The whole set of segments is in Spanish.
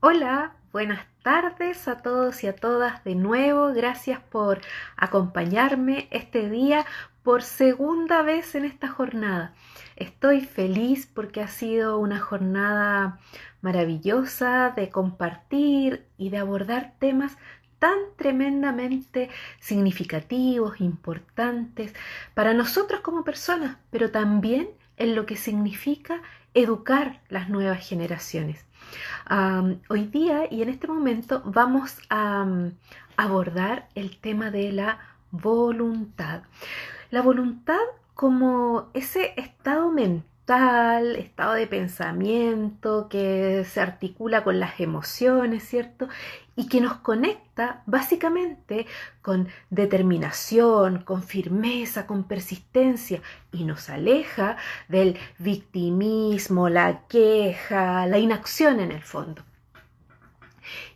Hola, buenas tardes a todos y a todas de nuevo. Gracias por acompañarme este día por segunda vez en esta jornada. Estoy feliz porque ha sido una jornada maravillosa de compartir y de abordar temas tan tremendamente significativos, importantes para nosotros como personas, pero también en lo que significa educar las nuevas generaciones. Hoy día y en este momento vamos a abordar el tema de la voluntad. La voluntad como ese estado mental, estado de pensamiento que se articula con las emociones, ¿cierto? Y que nos conecta básicamente con determinación, con firmeza, con persistencia y nos aleja del victimismo, la queja, la inacción en el fondo.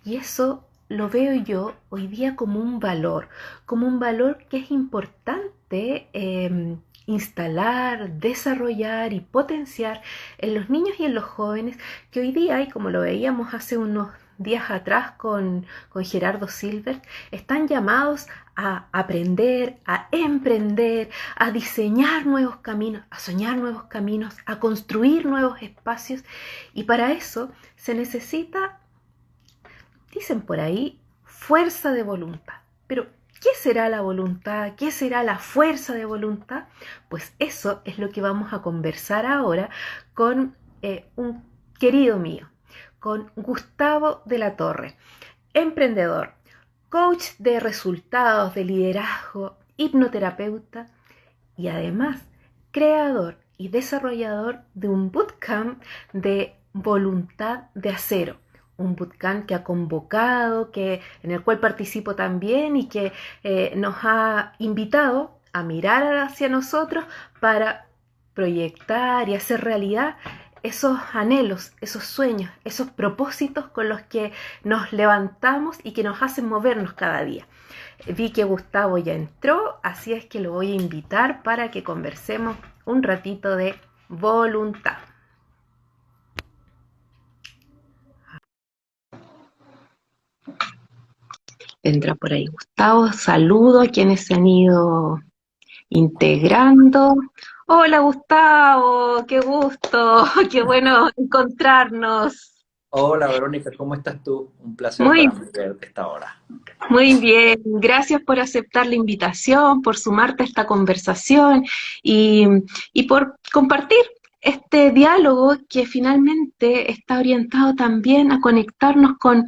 Y eso lo veo yo hoy día como un valor que es importante instalar, desarrollar y potenciar en los niños y en los jóvenes que hoy día, y como lo veíamos hace unos días atrás con Gerardo Silver, están llamados a aprender, a emprender, a diseñar nuevos caminos, a soñar nuevos caminos, a construir nuevos espacios. Y para eso se necesita, dicen por ahí, fuerza de voluntad. Pero, ¿qué será la voluntad? ¿Qué será la fuerza de voluntad? Pues eso es lo que vamos a conversar ahora con un querido mío, con Gustavo de la Torre, emprendedor, coach de resultados, de liderazgo, hipnoterapeuta y además creador y desarrollador de un bootcamp de voluntad de acero. Un bootcamp que ha convocado, en el cual participo también y que nos ha invitado a mirar hacia nosotros para proyectar y hacer realidad esos anhelos, esos sueños, esos propósitos con los que nos levantamos y que nos hacen movernos cada día. Vi que Gustavo ya entró, así es que lo voy a invitar para que conversemos un ratito de voluntad. Entra por ahí Gustavo, saludo a quienes se han ido integrando. Hola Gustavo, qué gusto, qué bueno encontrarnos. Hola Verónica, ¿cómo estás tú? Un placer Muy, para mí verte a esta hora. muy bien, gracias por aceptar la invitación, por sumarte a esta conversación y, y por compartir este diálogo que finalmente está orientado también a conectarnos con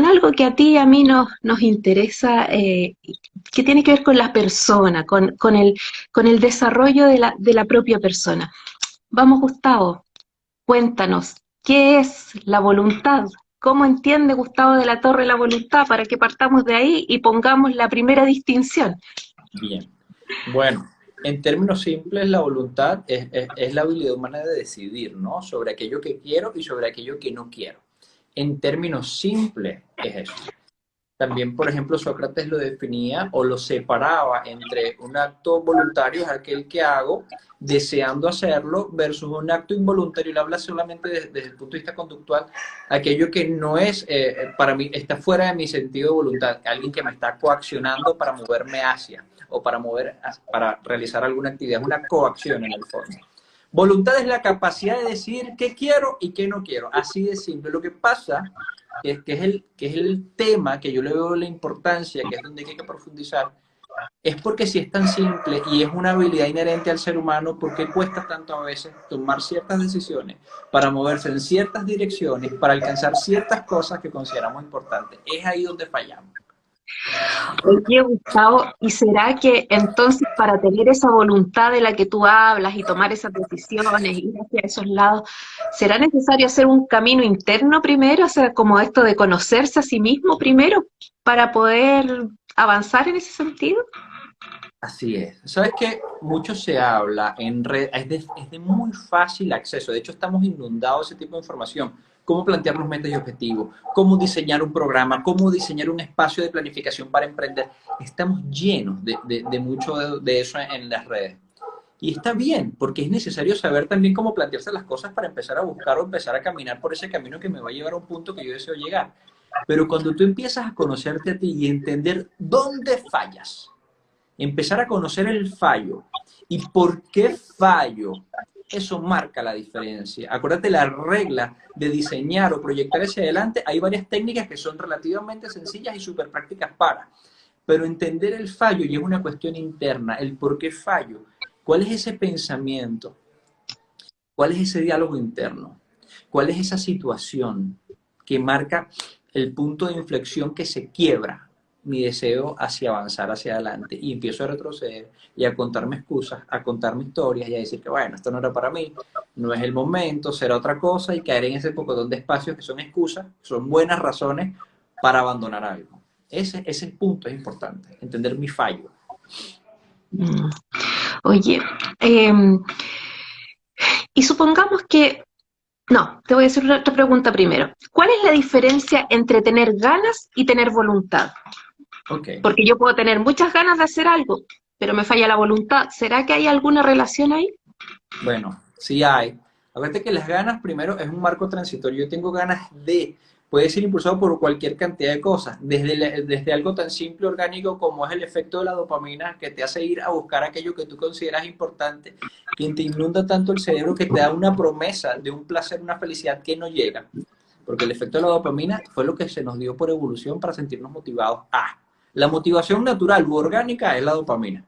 algo que a ti y a mí nos interesa, que tiene que ver con la persona, con el desarrollo de la propia persona. Vamos, Gustavo, cuéntanos, ¿qué es la voluntad? ¿Cómo entiende Gustavo de la Torre la voluntad? Para que partamos de ahí y pongamos la primera distinción. Bien. Bueno, en términos simples, la voluntad es la habilidad humana de decidir, ¿no? Sobre aquello que quiero y sobre aquello que no quiero. En términos simples, es eso. También, por ejemplo, Sócrates lo definía o lo separaba entre un acto voluntario, es aquel que hago deseando hacerlo, versus un acto involuntario. Él habla solamente desde el punto de vista conductual, aquello que no es, para mí, está fuera de mi sentido de voluntad, alguien que me está coaccionando para moverme hacia o para realizar alguna actividad, es una coacción en el fondo. Voluntad es la capacidad de decidir qué quiero y qué no quiero, así de simple. Lo que pasa que es el tema que yo le veo la importancia, que es donde hay que profundizar, es porque si es tan simple y es una habilidad inherente al ser humano, ¿por qué cuesta tanto a veces tomar ciertas decisiones para moverse en ciertas direcciones, para alcanzar ciertas cosas que consideramos importantes? Es ahí donde fallamos. Oye, Gustavo, ¿y será que entonces para tener esa voluntad de la que tú hablas y tomar esas decisiones, ir hacia esos lados, será necesario hacer un camino interno primero, o sea, como esto de conocerse a sí mismo primero para poder avanzar en ese sentido? Así es. Sabes que mucho se habla en red, es de muy fácil acceso. De hecho, estamos inundados de ese tipo de información. Cómo plantearnos metas y objetivos, cómo diseñar un programa, cómo diseñar un espacio de planificación para emprender. Estamos llenos de mucho de eso en las redes. Y está bien, porque es necesario saber también cómo plantearse las cosas para empezar a buscar o empezar a caminar por ese camino que me va a llevar a un punto que yo deseo llegar. Pero cuando tú empiezas a conocerte a ti y entender dónde fallas, empezar a conocer el fallo y por qué fallo, eso marca la diferencia. Acuérdate la regla de diseñar o proyectar hacia adelante, hay varias técnicas que son relativamente sencillas y súper prácticas para, pero entender el fallo y es una cuestión interna, el por qué fallo, cuál es ese pensamiento, cuál es ese diálogo interno, cuál es esa situación que marca el punto de inflexión que se quiebra mi deseo hacia avanzar hacia adelante y empiezo a retroceder y a contarme excusas, a contarme historias y a decir que bueno, esto no era para mí, no es el momento, será otra cosa y caer en ese pocotón de espacios que son excusas, son buenas razones para abandonar algo. Ese punto es importante, entender mi fallo. Mm. Oye, em, y supongamos que, no, te voy a hacer otra pregunta primero. ¿Cuál es la diferencia entre tener ganas y tener voluntad? Ok, Porque yo puedo tener muchas ganas de hacer algo, pero me falla la voluntad. ¿Será que hay alguna relación ahí? bueno, sí hay. Acuérdate que las ganas, primero, es un marco transitorio. Yo tengo ganas de, puede ser impulsado por cualquier cantidad de cosas, desde algo tan simple, orgánico, como es el efecto de la dopamina, que te hace ir a buscar aquello que tú consideras importante, quien te inunda tanto el cerebro que te da una promesa de un placer, una felicidad que no llega. Porque el efecto de la dopamina fue lo que se nos dio por evolución para sentirnos motivados. La motivación natural u orgánica es la dopamina.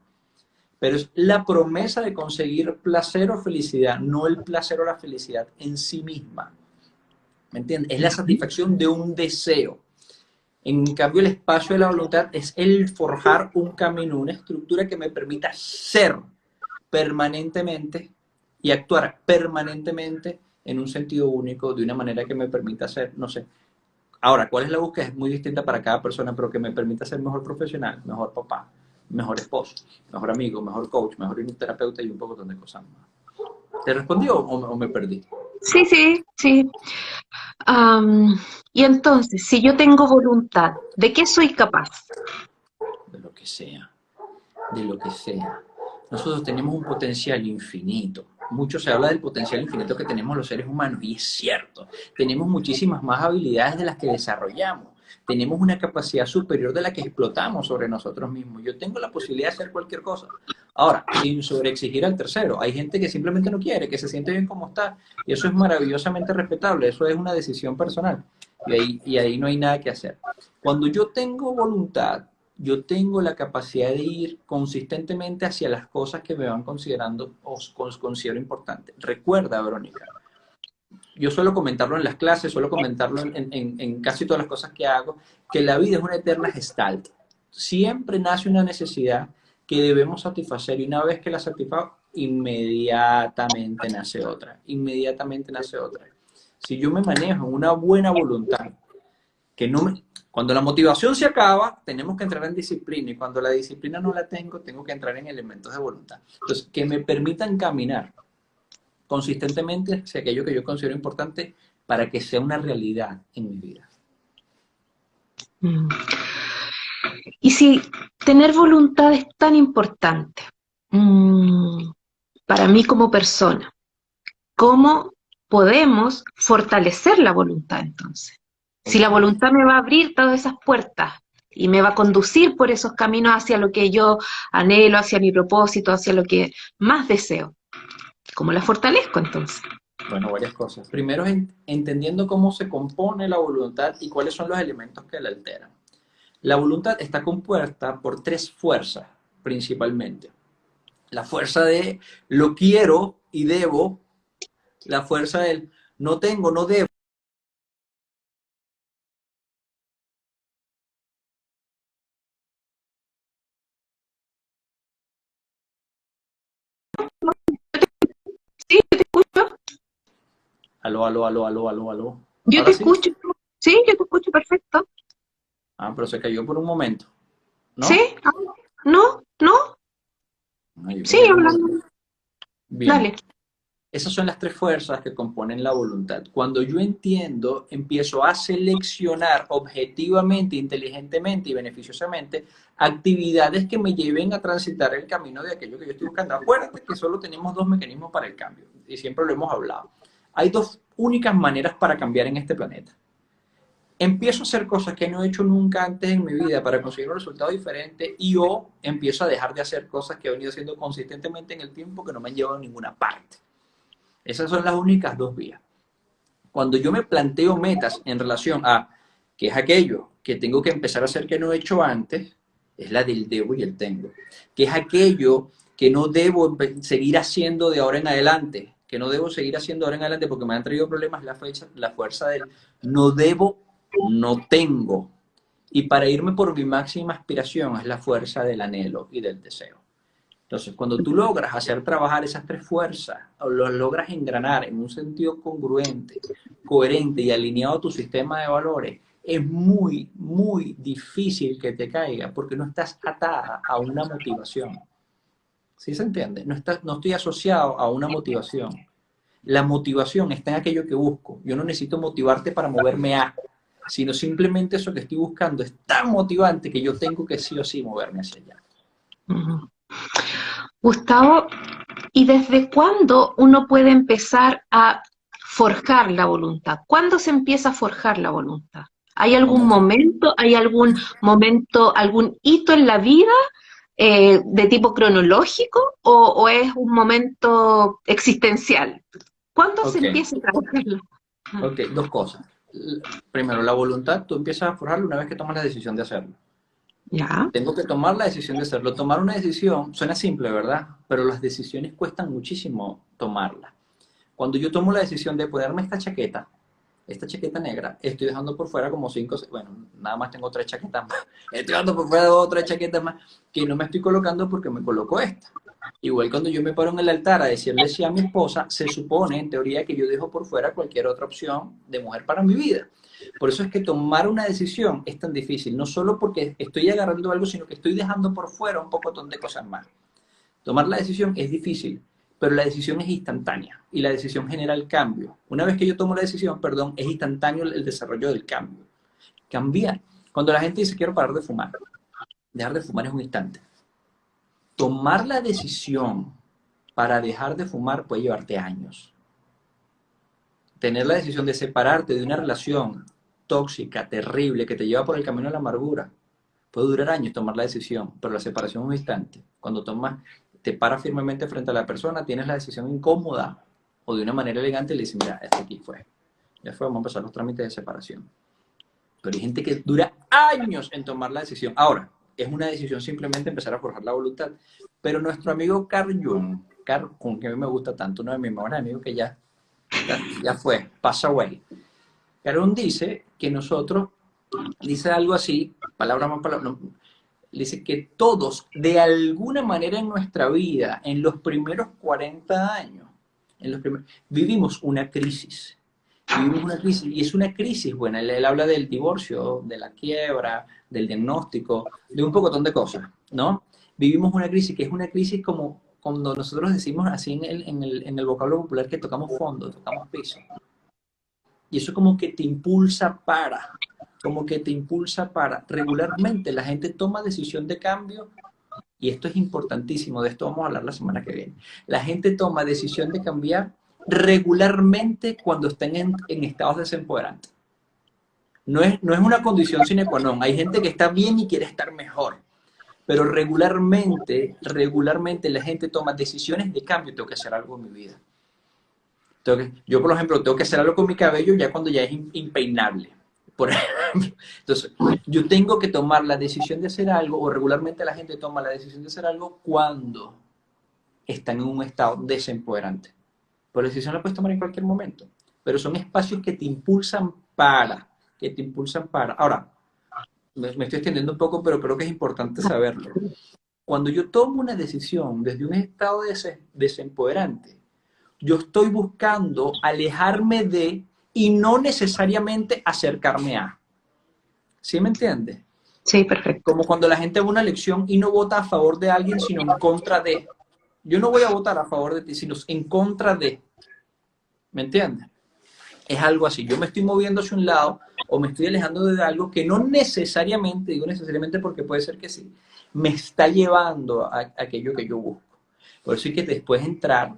Pero es la promesa de conseguir placer o felicidad, no el placer o la felicidad en sí misma. ¿Me entiendes? Es la satisfacción de un deseo. En cambio, el espacio de la voluntad es el forjar un camino, una estructura que me permita ser permanentemente y actuar permanentemente en un sentido único, de una manera que me permita ser, no sé. Ahora, ¿cuál es la búsqueda? Es muy distinta para cada persona, pero que me permita ser mejor profesional, mejor papá, mejor esposo, mejor amigo, mejor coach, mejor terapeuta y un poco de cosas más. ¿Te respondí o me perdí? Sí, sí, sí. Y entonces, si yo tengo voluntad, ¿de qué soy capaz? De lo que sea, de lo que sea. Nosotros tenemos un potencial infinito. Mucho se habla del potencial infinito que tenemos los seres humanos y es cierto. Tenemos muchísimas más habilidades de las que desarrollamos. Tenemos una capacidad superior de la que explotamos sobre nosotros mismos. Yo tengo la posibilidad de hacer cualquier cosa. Ahora, sin sobreexigir al tercero. Hay gente que simplemente no quiere, que se siente bien como está. Y eso es maravillosamente respetable. Eso es una decisión personal. Y ahí no hay nada que hacer. Cuando yo tengo voluntad, yo tengo la capacidad de ir consistentemente hacia las cosas que me van considerando o considero importantes. Recuerda, Verónica, yo suelo comentarlo en las clases, suelo comentarlo en casi todas las cosas que hago, que la vida es una eterna gestalt. Siempre nace una necesidad que debemos satisfacer y una vez que la satisfago, inmediatamente nace otra, inmediatamente nace otra. Si yo me manejo en una buena voluntad, que no me, cuando la motivación se acaba, tenemos que entrar en disciplina y cuando la disciplina no la tengo, tengo que entrar en elementos de voluntad. Entonces, que me permitan caminar consistentemente hacia aquello que yo considero importante para que sea una realidad en mi vida. Mm. Y si tener voluntad es tan importante para mí como persona, ¿cómo podemos fortalecer la voluntad entonces? Si la Ok, voluntad me va a abrir todas esas puertas y me va a conducir por esos caminos hacia lo que yo anhelo, hacia mi propósito, hacia lo que más deseo, ¿cómo la fortalezco entonces? bueno, varias cosas. Primero es entendiendo cómo se compone la voluntad y cuáles son los elementos que la alteran. La voluntad está compuesta por tres fuerzas, principalmente. La fuerza de lo quiero y debo, la fuerza del no tengo, no debo. Sí, yo te escucho. Aló, aló, aló, aló, aló, aló. Yo te Ahora sí. escucho. Sí, yo te escucho perfecto. Pero se cayó por un momento, ¿Sí? ¿no? Ah, ¿no? ¿No? Yo Sigue tenía como... hablando. Bien. Dale. Esas son las tres fuerzas que componen la voluntad. Cuando yo entiendo, empiezo a seleccionar objetivamente, inteligentemente y beneficiosamente actividades que me lleven a transitar el camino de aquello que yo estoy buscando. Acuérdate que solo tenemos dos mecanismos para el cambio, y siempre lo hemos hablado. Hay dos únicas maneras para cambiar en este planeta. Empiezo a hacer cosas que no he hecho nunca antes en mi vida para conseguir un resultado diferente, y o empiezo a dejar de hacer cosas que he venido haciendo consistentemente en el tiempo que no me han llevado a ninguna parte. Esas son las únicas dos vías. Cuando yo me planteo metas en relación a qué es aquello que tengo que empezar a hacer que no he hecho antes, es la del debo y el tengo. ¿Qué es aquello que no debo seguir haciendo de ahora en adelante? Que no debo seguir haciendo ahora en adelante porque me han traído problemas, la fuerza del no debo, no tengo. Y para irme por mi máxima aspiración es la fuerza del anhelo y del deseo. Entonces, cuando tú logras hacer trabajar esas tres fuerzas, o lo logras engranar en un sentido congruente, coherente y alineado a tu sistema de valores, es muy, muy difícil que te caiga porque no estás atada a una motivación. ¿Sí se entiende? No estoy asociado a una motivación. La motivación está en aquello que busco. Yo no necesito motivarte para moverme a, sino simplemente eso que estoy buscando es tan motivante que yo tengo que sí o sí moverme hacia allá. Gustavo, ¿y desde cuándo uno puede empezar a forjar la voluntad? ¿Cuándo se empieza a forjar la voluntad? ¿Hay algún momento, algún hito en la vida de tipo cronológico o es un momento existencial? ¿Cuándo se Ok, empieza a trabajarla? ok, dos cosas. Primero, la voluntad, tú empiezas a forjarla una vez que tomas la decisión de hacerlo. Ya, Tengo que tomar la decisión de hacerlo. Tomar una decisión suena simple, ¿verdad? Pero las decisiones cuestan muchísimo tomarlas. Cuando yo tomo la decisión de ponerme esta chaqueta negra, estoy dejando por fuera como bueno, nada más tengo tres chaquetas más. Estoy dejando por fuera otras chaquetas más que no me estoy colocando porque me coloco esta. Igual cuando yo me paro en el altar a decirle sí a mi esposa, se supone en teoría que yo dejo por fuera cualquier otra opción de mujer para mi vida. Por eso es que tomar una decisión es tan difícil, no solo porque estoy agarrando algo, sino que estoy dejando por fuera un pocotón de cosas más. Tomar la decisión es difícil, pero la decisión es instantánea y la decisión genera el cambio. Una vez que yo tomo la decisión, perdón, es instantáneo el desarrollo del cambio. Cambiar. Cuando la gente dice quiero parar de fumar, dejar de fumar es un instante. Tomar la decisión para dejar de fumar puede llevarte años. Tener la decisión de separarte de una relación tóxica, terrible, que te lleva por el camino de la amargura, puede durar años tomar la decisión, pero la separación es un instante. Cuando te paras firmemente frente a la persona, tienes la decisión incómoda o de una manera elegante y le dices, mira, esto aquí fue. Ya fue, vamos a empezar los trámites de separación. Pero hay gente que dura años en tomar la decisión. Ahora, es una decisión simplemente empezar a forjar la voluntad. Pero nuestro amigo Carl Jung, con que a mí me gusta tanto, uno de mis mejores amigos que ya fue, pass away. Carl Jung dice que nosotros, dice algo así, palabra más palabra, no, dice que todos, de alguna manera en nuestra vida, en los primeros 40 años, vivimos una crisis. Vivimos una crisis, y es una crisis, bueno, él habla del divorcio, de la quiebra, del diagnóstico, de un pocotón de cosas, ¿no? Vivimos una crisis que es una crisis como cuando nosotros decimos así en el vocablo popular que tocamos fondo, tocamos piso. Y eso como que te impulsa regularmente la gente toma decisión de cambio, y esto es importantísimo, de esto vamos a hablar la semana que viene. La gente toma decisión de cambiar regularmente cuando estén en estados desempoderantes. No es una condición sine qua non. Hay gente que está bien y quiere estar mejor, pero regularmente la gente toma decisiones de cambio. Tengo que hacer algo en mi vida. Yo, por ejemplo, tengo que hacer algo con mi cabello ya cuando ya es impeinable. Por ejemplo. Entonces, yo tengo que tomar la decisión de hacer algo, o regularmente la gente toma la decisión de hacer algo cuando están en un estado desempoderante. Pero la decisión la puedes tomar en cualquier momento. Pero son espacios que te impulsan para. Ahora, me estoy extendiendo un poco, pero creo que es importante saberlo. Cuando yo tomo una decisión desde un estado desempoderante, yo estoy buscando alejarme de y no necesariamente acercarme a. ¿Sí me entiendes? sí, perfecto. Como cuando la gente va a una elección y no vota a favor de alguien, sino en contra de. Yo no voy a votar a favor de ti, sino en contra de. ¿Me entiendes? Es algo así. Yo me estoy moviendo hacia un lado o me estoy alejando de algo que no necesariamente, digo necesariamente porque puede ser que sí, me está llevando a aquello que yo busco. Por eso hay que después entrar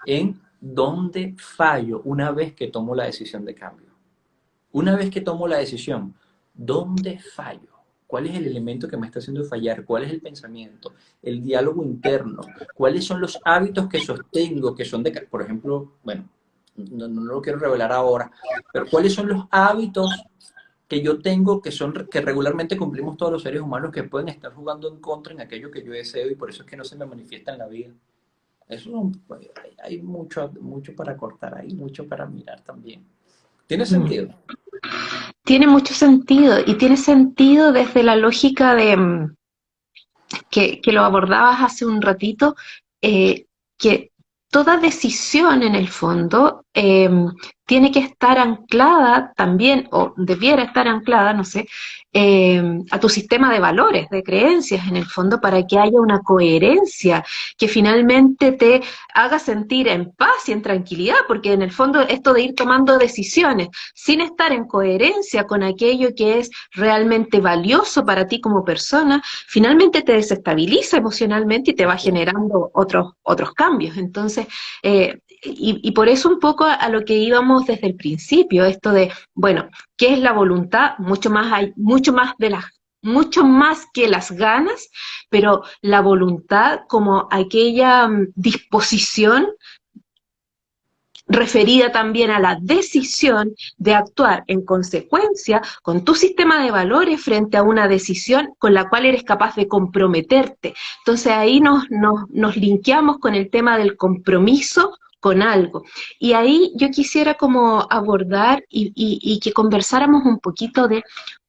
en dónde fallo una vez que tomo la decisión de cambio. Una vez que tomo la decisión, ¿dónde fallo? ¿Cuál es el elemento que me está haciendo fallar? ¿Cuál es el pensamiento? El diálogo interno. ¿Cuáles son los hábitos que sostengo que son de, por ejemplo, bueno, no lo quiero revelar ahora, pero cuáles son los hábitos que yo tengo que regularmente cumplimos todos los seres humanos que pueden estar jugando en contra en aquello que yo deseo y por eso es que no se me manifiesta en la vida? Eso hay mucho para cortar, hay mucho para mirar también. ¿Tiene Mm. sentido? Tiene mucho sentido y tiene sentido desde la lógica de que lo abordabas hace un ratito, que toda decisión en el fondo tiene que estar anclada también, o debiera estar anclada, no sé, a tu sistema de valores, de creencias en el fondo, para que haya una coherencia que finalmente te haga sentir en paz y en tranquilidad, porque en el fondo esto de ir tomando decisiones sin estar en coherencia con aquello que es realmente valioso para ti como persona, finalmente te desestabiliza emocionalmente y te va generando otros cambios. Entonces, y por eso un poco a lo que íbamos desde el principio, esto de, bueno, ¿qué es la voluntad? Mucho más hay, mucho más que las ganas, pero la voluntad como aquella disposición referida también a la decisión de actuar en consecuencia con tu sistema de valores frente a una decisión con la cual eres capaz de comprometerte. Entonces ahí nos linkeamos con el tema del compromiso con algo. Y ahí yo quisiera como abordar y que conversáramos un poquito de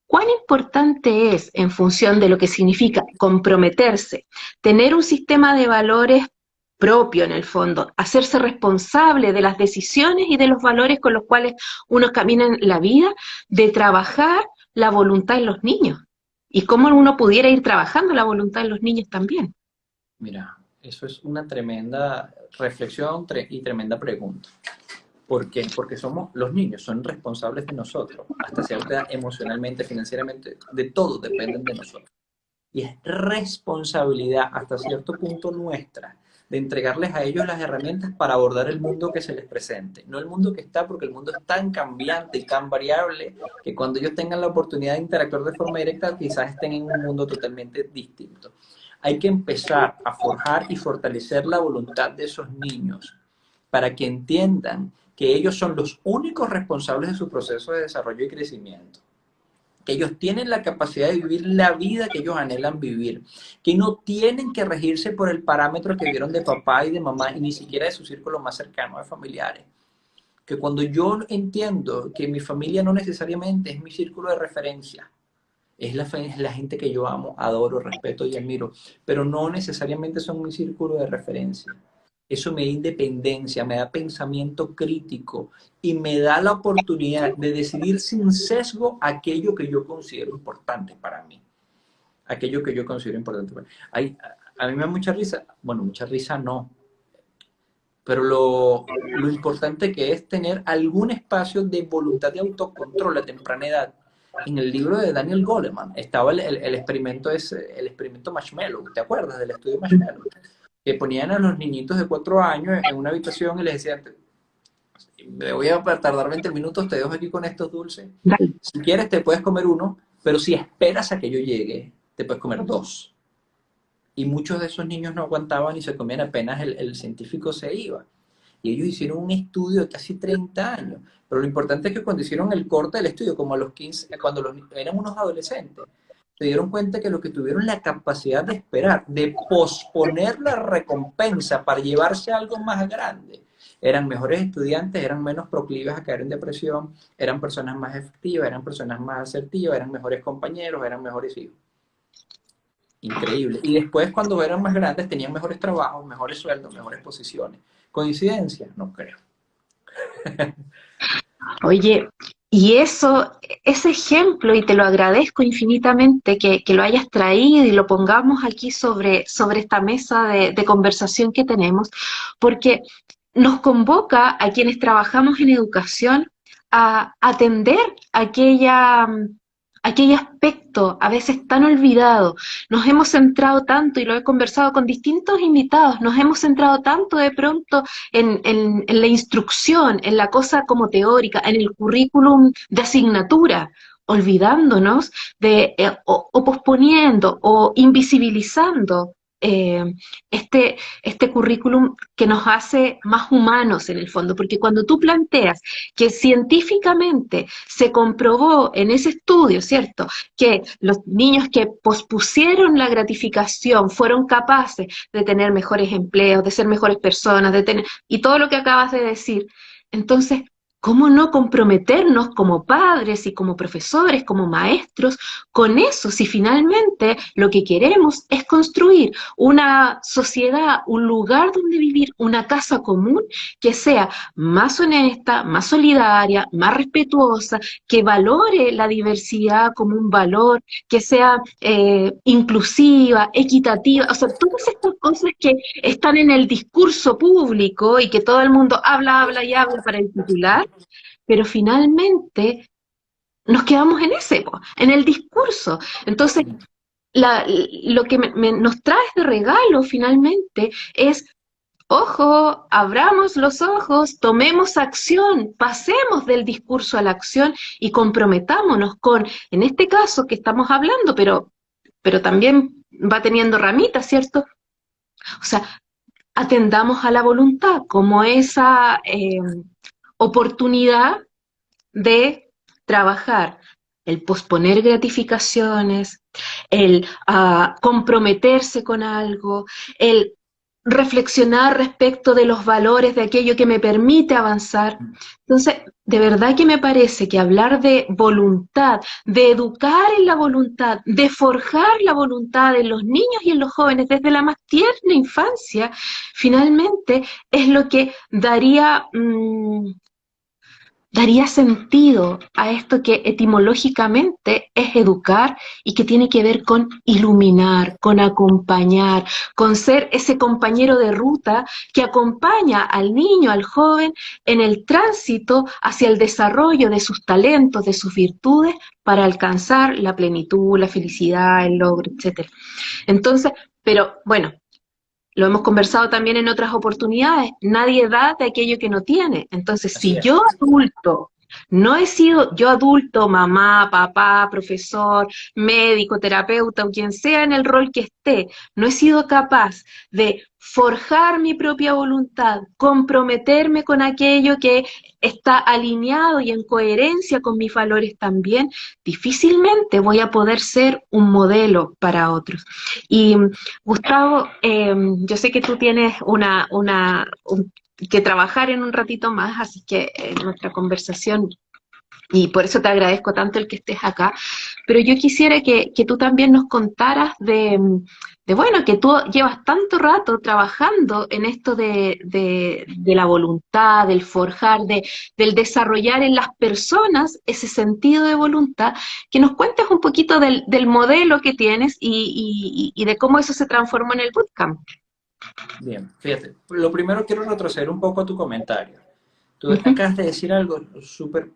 cuán importante es, en función de lo que significa comprometerse, tener un sistema de valores propio en el fondo, hacerse responsable de las decisiones y de los valores con los cuales uno camina en la vida, de trabajar la voluntad en los niños y cómo uno pudiera ir trabajando la voluntad en los niños también. Mira, eso es una tremenda reflexión y tremenda pregunta. ¿Por qué? Porque somos los niños, son responsables de nosotros, hasta cierta edad, emocionalmente, financieramente, de todo dependen de nosotros. Y es responsabilidad hasta cierto punto nuestra de entregarles a ellos las herramientas para abordar el mundo que se les presente. No el mundo que está, porque el mundo es tan cambiante y tan variable que cuando ellos tengan la oportunidad de interactuar de forma directa, quizás estén en un mundo totalmente distinto. Hay que empezar a forjar y fortalecer la voluntad de esos niños para que entiendan que ellos son los únicos responsables de su proceso de desarrollo y crecimiento, que ellos tienen la capacidad de vivir la vida que ellos anhelan vivir, que no tienen que regirse por el parámetro que vieron de papá y de mamá y ni siquiera de su círculo más cercano de familiares. Que cuando yo entiendo que mi familia no necesariamente es mi círculo de referencia, es la gente que yo amo, adoro, respeto y admiro, pero no necesariamente son mi círculo de referencia. Eso me da independencia, me da pensamiento crítico y me da la oportunidad de decidir sin sesgo aquello que yo considero importante para mí. Aquello que yo considero importante para mí. A mí me da mucha risa, bueno, mucha risa no, pero lo importante que es tener algún espacio de voluntad de autocontrol a temprana edad. En el libro de Daniel Goleman estaba el experimento el experimento Marshmallow, ¿te acuerdas del estudio Marshmallow? Que ponían a los niñitos de 4 años en una habitación y les decían, me voy a tardar 20 minutos, te dejo aquí con estos dulces. Dale. Si quieres te puedes comer uno, pero si esperas a que yo llegue, te puedes comer dos. Y muchos de esos niños no aguantaban y se comían apenas el científico se iba. Y ellos hicieron un estudio de casi 30 años. Pero lo importante es que cuando hicieron el corte del estudio, como a los 15, cuando eran unos adolescentes, se dieron cuenta que los que tuvieron la capacidad de esperar, de posponer la recompensa para llevarse algo más grande, eran mejores estudiantes, eran menos proclives a caer en depresión, eran personas más efectivas, eran personas más asertivas, eran mejores compañeros, eran mejores hijos. Increíble. Y después, cuando eran más grandes, tenían mejores trabajos, mejores sueldos, mejores posiciones. ¿Coincidencia? No creo. Oye, y eso, ese ejemplo, y te lo agradezco infinitamente que lo hayas traído y lo pongamos aquí sobre esta mesa de conversación que tenemos, porque nos convoca a quienes trabajamos en educación a atender aquel aspecto a veces tan olvidado. Nos hemos centrado tanto, y lo he conversado con distintos invitados, nos hemos centrado tanto de pronto en la instrucción, en la cosa como teórica, en el currículum de asignatura, olvidándonos o posponiendo o invisibilizando este currículum que nos hace más humanos en el fondo, porque cuando tú planteas que científicamente se comprobó en ese estudio, ¿cierto?, que los niños que pospusieron la gratificación fueron capaces de tener mejores empleos, de ser mejores personas, y todo lo que acabas de decir, entonces, ¿cómo no comprometernos como padres y como profesores, como maestros, con eso si finalmente lo que queremos es construir una sociedad, un lugar donde vivir, una casa común que sea más honesta, más solidaria, más respetuosa, que valore la diversidad como un valor, que sea inclusiva, equitativa, o sea, todas estas cosas que están en el discurso público y que todo el mundo habla, habla y habla para el titular, pero finalmente nos quedamos en ese, en el discurso. Entonces, lo que nos trae de regalo finalmente es, ojo, abramos los ojos, tomemos acción, pasemos del discurso a la acción y comprometámonos con, en este caso que estamos hablando, pero también va teniendo ramitas, ¿cierto? O sea, atendamos a la voluntad como esa oportunidad de trabajar, el posponer gratificaciones, el comprometerse con algo, el reflexionar respecto de los valores de aquello que me permite avanzar. Entonces, de verdad que me parece que hablar de voluntad, de educar en la voluntad, de forjar la voluntad en los niños y en los jóvenes desde la más tierna infancia, finalmente es lo que daría sentido a esto que etimológicamente es educar y que tiene que ver con iluminar, con acompañar, con ser ese compañero de ruta que acompaña al niño, al joven, en el tránsito hacia el desarrollo de sus talentos, de sus virtudes, para alcanzar la plenitud, la felicidad, el logro, etc. Entonces, pero bueno, lo hemos conversado también en otras oportunidades, nadie da de aquello que no tiene. Entonces, Así si es. yo adulto, no he sido yo adulto, mamá, papá, profesor, médico, terapeuta o quien sea en el rol que esté, no he sido capaz de forjar mi propia voluntad, comprometerme con aquello que está alineado y en coherencia con mis valores también, difícilmente voy a poder ser un modelo para otros. Y Gustavo, yo sé que tú tienes que trabajar en un ratito más, así que nuestra conversación, y por eso te agradezco tanto el que estés acá, pero yo quisiera que tú también nos contaras bueno, que tú llevas tanto rato trabajando en esto de la voluntad, del forjar, del desarrollar en las personas ese sentido de voluntad, que nos cuentes un poquito del modelo que tienes y de cómo eso se transformó en el bootcamp. Bien, fíjate, lo primero quiero retroceder un poco a tu comentario. Tú Uh -huh. acabas de decir algo súper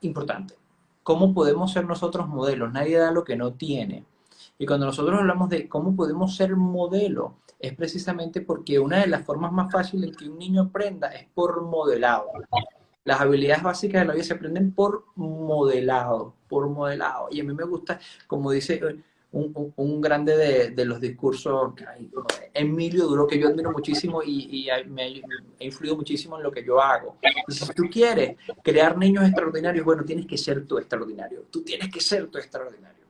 importante. ¿Cómo podemos ser nosotros modelos? Nadie da lo que no tiene. Y cuando nosotros hablamos de cómo podemos ser modelo, es precisamente porque una de las formas más fáciles que un niño aprenda es por modelado. Las habilidades básicas de la vida se aprenden por modelado, por modelado. Y a mí me gusta, como dice un grande de los discursos, Emilio Duro, que yo admiro muchísimo y me ha influido muchísimo en lo que yo hago. Y si tú quieres crear niños extraordinarios, bueno, tienes que ser tú extraordinario. Tú tienes que ser tú extraordinario.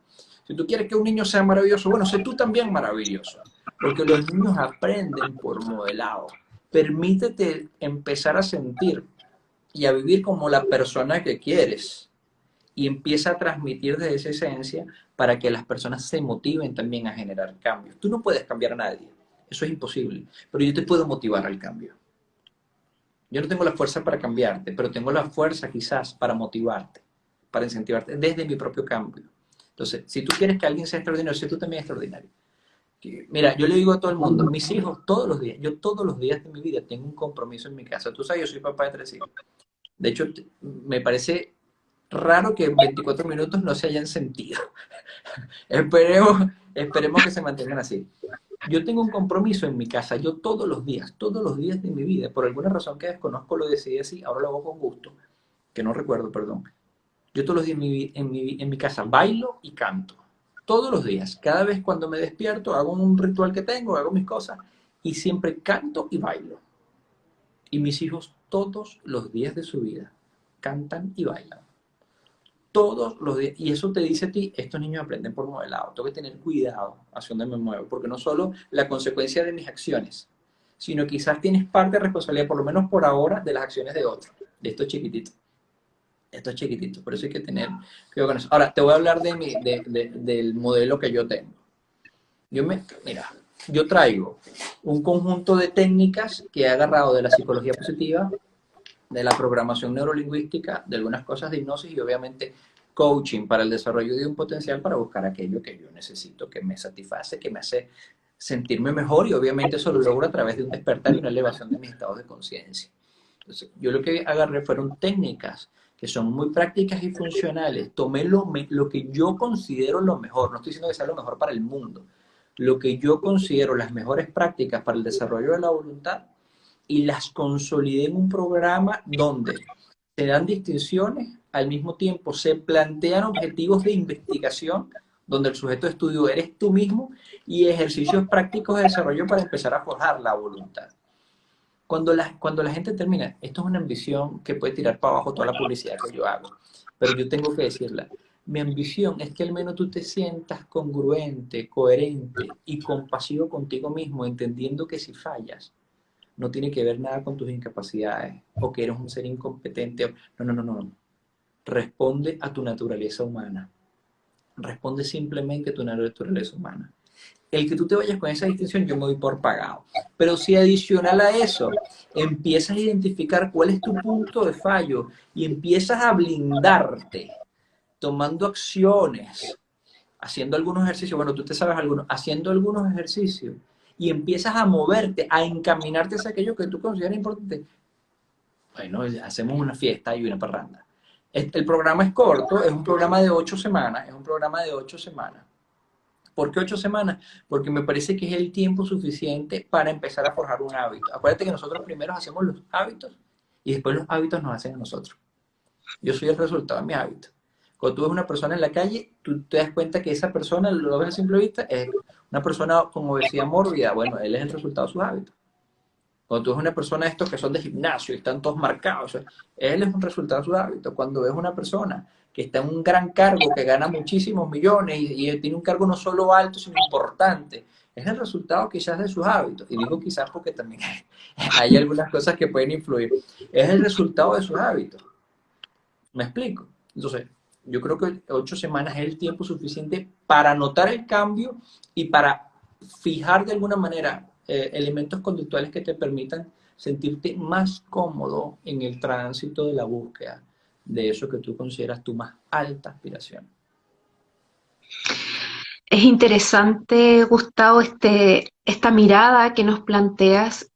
Si tú quieres que un niño sea maravilloso, bueno, sé tú también maravilloso. Porque los niños aprenden por modelado. Permítete empezar a sentir y a vivir como la persona que quieres. Y empieza a transmitir desde esa esencia para que las personas se motiven también a generar cambios. Tú no puedes cambiar a nadie, eso es imposible, pero yo te puedo motivar al cambio. Yo no tengo la fuerza para cambiarte, pero tengo la fuerza quizás para motivarte, para incentivarte desde mi propio cambio. Entonces, si tú quieres que alguien sea extraordinario, sé tú también extraordinario. Mira, yo le digo a todo el mundo, mis hijos todos los días, yo todos los días de mi vida tengo un compromiso en mi casa. Tú sabes, yo soy papá de 3 hijos. De hecho, me parece raro que en 24 minutos no se hayan sentido. Esperemos que se mantengan así. Yo tengo un compromiso en mi casa, yo todos los días de mi vida, por alguna razón que desconozco lo decidí así, ahora lo hago con gusto, que no recuerdo, perdón. Yo todos los días en mi casa bailo y canto. Todos los días. Cada vez cuando me despierto, hago un ritual que tengo, hago mis cosas y siempre canto y bailo. Y mis hijos todos los días de su vida cantan y bailan. Todos los días. Y eso te dice a ti, estos niños aprenden por modelado. Tengo que tener cuidado hacia dónde me muevo, porque no solo la consecuencia de mis acciones, sino quizás tienes parte de responsabilidad, por lo menos por ahora, de las acciones de otros, de estos chiquititos. Estos chiquititos, por eso hay que tener cuidado con eso. Ahora, te voy a hablar del modelo que yo tengo. Mira, yo traigo un conjunto de técnicas que he agarrado de la psicología positiva, de la programación neurolingüística, de algunas cosas de hipnosis y obviamente coaching para el desarrollo de un potencial para buscar aquello que yo necesito, que me satisface, que me hace sentirme mejor y obviamente eso lo logro a través de un despertar y una elevación de mis estados de conciencia. Entonces, yo lo que agarré fueron técnicas que son muy prácticas y funcionales. Tomé lo que yo considero lo mejor, no estoy diciendo que sea lo mejor para el mundo, lo que yo considero las mejores prácticas para el desarrollo de la voluntad y las consolidé en un programa donde se dan distinciones, al mismo tiempo se plantean objetivos de investigación, donde el sujeto de estudio eres tú mismo, y ejercicios prácticos de desarrollo para empezar a forjar la voluntad. Cuando la gente termina, esto es una ambición que puede tirar para abajo toda la publicidad que yo hago, pero yo tengo que decirla. Mi ambición es que al menos tú te sientas congruente, coherente y compasivo contigo mismo, entendiendo que si fallas, no tiene que ver nada con tus incapacidades o que eres un ser incompetente. No, no, no, no. Responde a tu naturaleza humana. Responde simplemente a tu naturaleza humana. El que tú te vayas con esa distinción, yo me doy por pagado. Pero si adicional a eso, empiezas a identificar cuál es tu punto de fallo y empiezas a blindarte, tomando acciones, haciendo algunos ejercicios, bueno, tú te sabes algunos, haciendo algunos ejercicios, y empiezas a moverte, a encaminarte hacia aquello que tú consideras importante, bueno, hacemos una fiesta y una parranda. El programa es corto, es un programa de 8 semanas, es un programa de 8 semanas. ¿Por qué 8 semanas? Porque me parece que es el tiempo suficiente para empezar a forjar un hábito. Acuérdate que nosotros primero hacemos los hábitos y después los hábitos nos hacen a nosotros. Yo soy el resultado de mis hábitos. Cuando tú ves una persona en la calle, tú te das cuenta que esa persona, lo ves a simple vista, es una persona con obesidad mórbida. Bueno, él es el resultado de sus hábitos. Cuando tú ves una persona de estos que son de gimnasio y están todos marcados, él es un resultado de sus hábitos. Cuando ves una persona que está en un gran cargo, que gana muchísimos millones y tiene un cargo no solo alto, sino importante, es el resultado quizás de sus hábitos. Y digo quizás porque también hay algunas cosas que pueden influir. Es el resultado de sus hábitos. ¿Me explico? Entonces, yo creo que 8 semanas es el tiempo suficiente para notar el cambio y para fijar de alguna manera elementos conductuales que te permitan sentirte más cómodo en el tránsito de la búsqueda de eso que tú consideras tu más alta aspiración. Es interesante, Gustavo, esta mirada que nos planteas,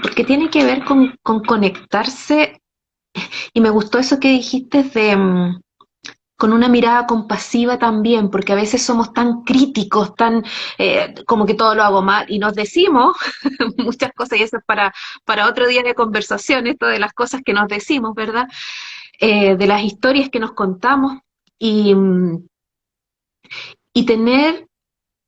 porque tiene que ver con conectarse, y me gustó eso que dijiste con una mirada compasiva también, porque a veces somos tan críticos, tan como que todo lo hago mal, y nos decimos muchas cosas, y eso es para otro día de conversación, esto de las cosas que nos decimos, ¿verdad? De las historias que nos contamos, y, y tener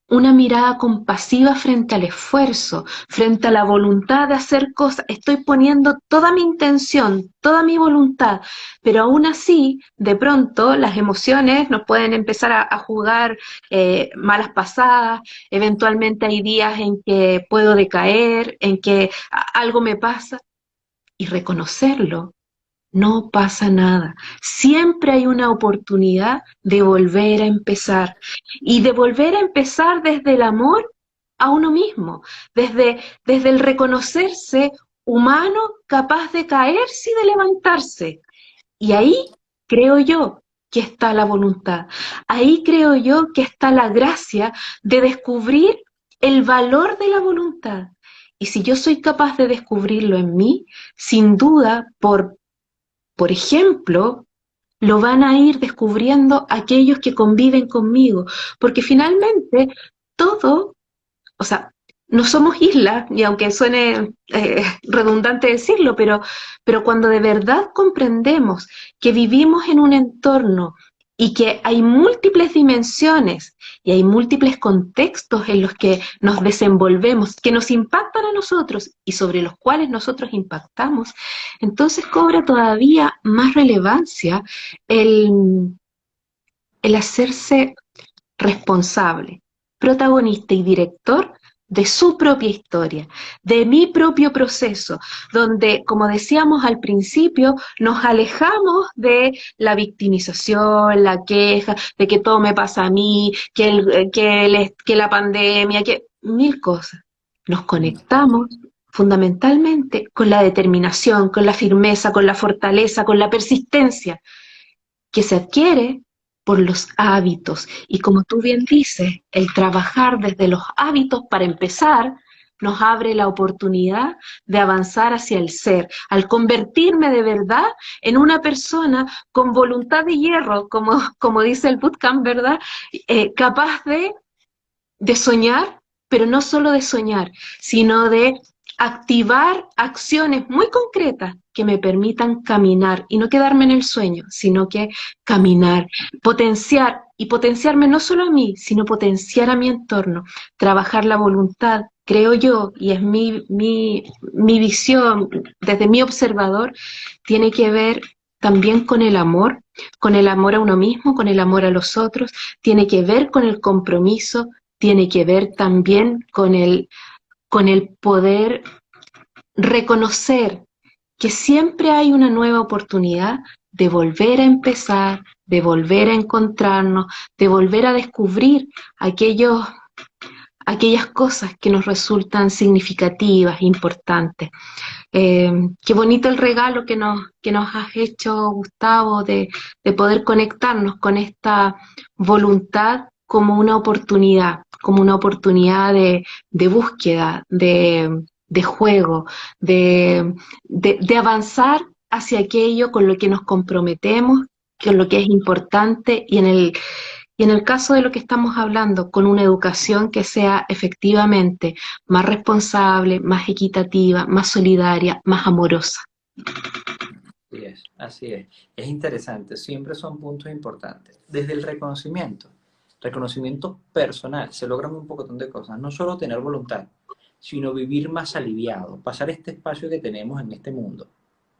una mirada compasiva frente al esfuerzo, frente a la voluntad de hacer cosas. Estoy poniendo toda mi intención, toda mi voluntad, pero aún así, de pronto, las emociones nos pueden empezar a jugar malas pasadas, eventualmente hay días en que puedo decaer, en que algo me pasa, y reconocerlo. No pasa nada. Siempre hay una oportunidad de volver a empezar. Y de volver a empezar desde el amor a uno mismo, desde el reconocerse humano, capaz de caerse y de levantarse. Y ahí, creo yo, que está la voluntad. Ahí creo yo que está la gracia de descubrir el valor de la voluntad. Y si yo soy capaz de descubrirlo en mí, sin duda, por ejemplo, lo van a ir descubriendo aquellos que conviven conmigo, porque finalmente todo, o sea, no somos islas, y aunque suene redundante decirlo, pero cuando de verdad comprendemos que vivimos en un entorno y que hay múltiples dimensiones y hay múltiples contextos en los que nos desenvolvemos, que nos impactan a nosotros y sobre los cuales nosotros impactamos, entonces cobra todavía más relevancia el, el hacerse responsable, protagonista y director de su propia historia, de mi propio proceso, donde, como decíamos al principio, nos alejamos de la victimización, la queja, de que todo me pasa a mí, que la pandemia, que mil cosas. Nos conectamos fundamentalmente con la determinación, con la firmeza, con la fortaleza, con la persistencia que se adquiere por los hábitos. Y como tú bien dices, el trabajar desde los hábitos para empezar nos abre la oportunidad de avanzar hacia el ser, al convertirme de verdad en una persona con voluntad de hierro, como dice el bootcamp, ¿verdad? Capaz de soñar, pero no solo de soñar, sino de activar acciones muy concretas que me permitan caminar y no quedarme en el sueño, sino que caminar, potenciar y potenciarme no solo a mí, sino potenciar a mi entorno, trabajar la voluntad, creo yo, y es mi visión desde mi observador, tiene que ver también con el amor a uno mismo, con el amor a los otros, tiene que ver con el compromiso, tiene que ver también con el poder reconocer que siempre hay una nueva oportunidad de volver a empezar, de volver a encontrarnos, de volver a descubrir aquellas cosas que nos resultan significativas, importantes. Qué bonito el regalo que nos has hecho, Gustavo, de poder conectarnos con esta voluntad como una oportunidad de búsqueda, de juego, de avanzar hacia aquello con lo que nos comprometemos, con lo que es importante y en el caso de lo que estamos hablando, con una educación que sea efectivamente más responsable, más equitativa, más solidaria, más amorosa. Así es, así es. Es interesante, siempre son puntos importantes. Desde el reconocimiento personal, se logran un pocotón de cosas. No solo tener voluntad, sino vivir más aliviado, pasar este espacio que tenemos en este mundo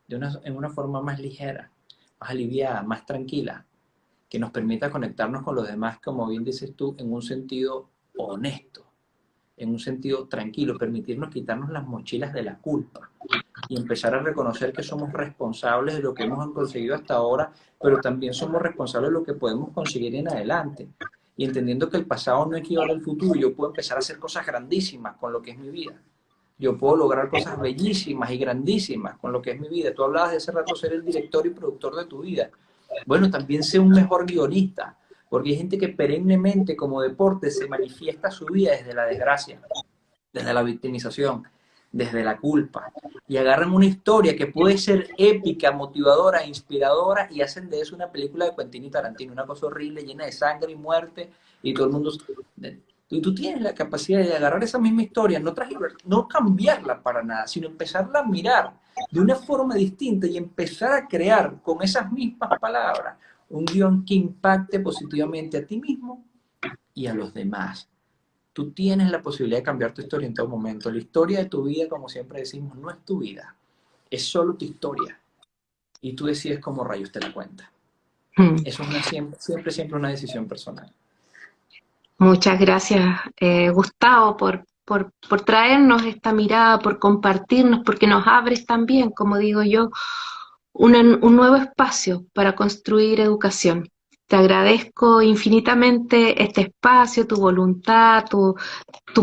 en una forma más ligera, más aliviada, más tranquila, que nos permita conectarnos con los demás, como bien dices tú, en un sentido honesto, en un sentido tranquilo, permitirnos quitarnos las mochilas de la culpa y empezar a reconocer que somos responsables de lo que hemos conseguido hasta ahora, pero también somos responsables de lo que podemos conseguir en adelante. Y entendiendo que el pasado no equivale al futuro, yo puedo empezar a hacer cosas grandísimas con lo que es mi vida. Yo puedo lograr cosas bellísimas y grandísimas con lo que es mi vida. Tú hablabas de ese rato ser el director y productor de tu vida. Bueno, también sé un mejor guionista, porque hay gente que perennemente como deporte se manifiesta su vida desde la desgracia, desde la victimización, desde la culpa, y agarran una historia que puede ser épica, motivadora, inspiradora, y hacen de eso una película de Quentin Tarantino, una cosa horrible, llena de sangre y muerte, y todo el mundo... Y tú tienes la capacidad de agarrar esa misma historia, no cambiarla para nada, sino empezarla a mirar de una forma distinta y empezar a crear con esas mismas palabras un guión que impacte positivamente a ti mismo y a los demás. Tú tienes la posibilidad de cambiar tu historia en todo momento. La historia de tu vida, como siempre decimos, no es tu vida, es solo tu historia. Y tú decides cómo rayos te la cuenta. Eso es siempre una decisión personal. Muchas gracias, Gustavo, por traernos esta mirada, por compartirnos, porque nos abres también, como digo yo, un nuevo espacio para construir educación. Te agradezco infinitamente este espacio, tu voluntad, tu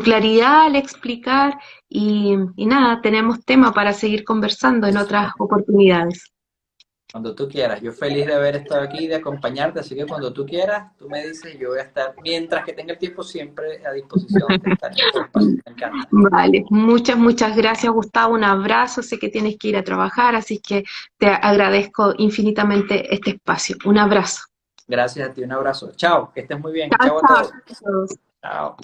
claridad al explicar y nada, tenemos tema para seguir conversando en otras oportunidades. Cuando tú quieras. Yo feliz de haber estado aquí, de acompañarte, así que cuando tú quieras, tú me dices, yo voy a estar, mientras que tenga el tiempo, siempre a disposición de estar en este espacio. Me encanta. Vale, muchas gracias, Gustavo. Un abrazo. Sé que tienes que ir a trabajar, así que te agradezco infinitamente este espacio. Un abrazo. Gracias a ti, un abrazo. Chao, que estés muy bien. Chao, Chao a chao. todos. Chao.